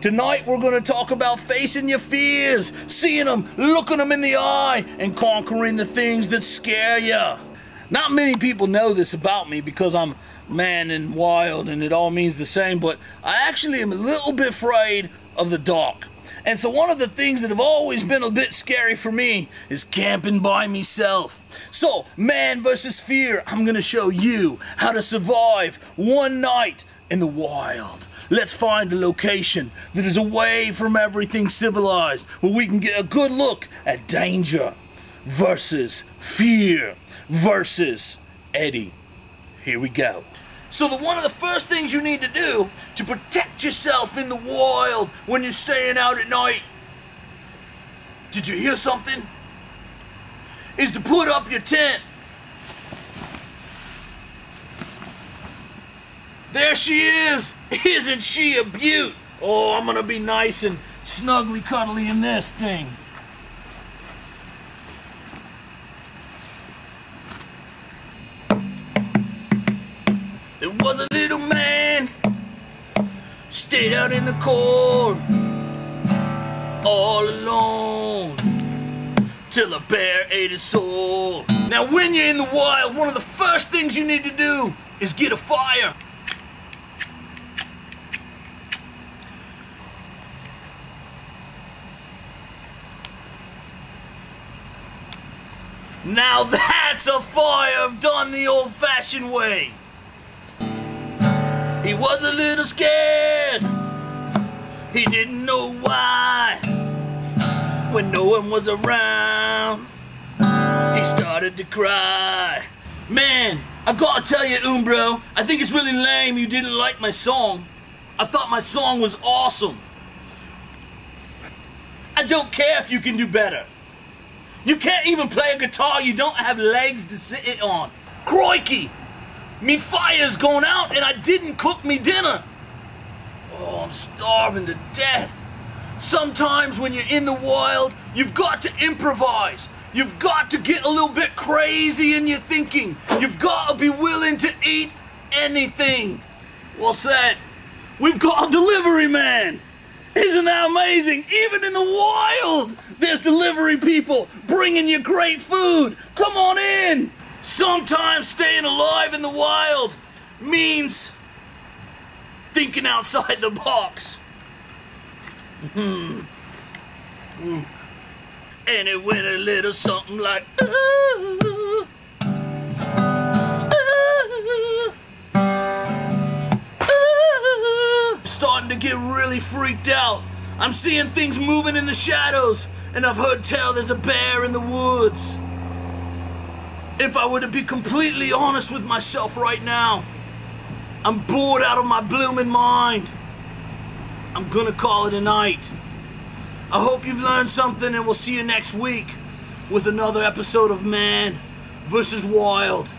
Tonight we're going to talk about facing your fears, seeing them, looking them in the eye, and conquering the things that scare you. Not many people know this about me because I'm man and wild and it all means the same, but I actually am a little bit afraid of the dark. And so one of the things that have always been a bit scary for me is camping by myself. So, man versus fear, I'm gonna show you how to survive one night in the wild. Let's find a location that is away from everything civilized, where we can get a good look at danger versus fear versus Eddie. Here we go. So one of the first things you need to do to protect yourself in the wild when you're staying out at night, did you hear something? Is to put up your tent. There she is! Isn't she a beaut? Oh, I'm gonna be nice and snugly cuddly in this thing. There was a little man, stayed out in the cold, all alone, till a bear ate his soul. Now when you're in the wild, one of the first things you need to do is get a fire. Now that's a fire done the old-fashioned way. He was a little scared, he didn't know why. When no one was around, he started to cry. Man, I gotta tell you, Umbro, I think it's really lame you didn't like my song. I thought my song was awesome. I don't care if you can do better. You can't even play a guitar, you don't have legs to sit it on. Crikey! Me fire's going out and I didn't cook me dinner. Oh, I'm starving to death. Sometimes when you're in the wild, you've got to improvise. You've got to get a little bit crazy in your thinking. You've got to be willing to eat anything. What's that? We've got a delivery man. Isn't that amazing? Even in the wild, there's delivery people bringing you great food. Come on in. Sometimes staying alive in the wild means thinking outside the box. And it went a little something like, ooh, ooh, ooh. Starting to get really freaked out. I'm seeing things moving in the shadows, and I've heard tell there's a bear in the woods. If I were to be completely honest with myself right now, I'm bored out of my blooming mind. I'm gonna call it a night. I hope you've learned something, and we'll see you next week with another episode of Man vs. Wild.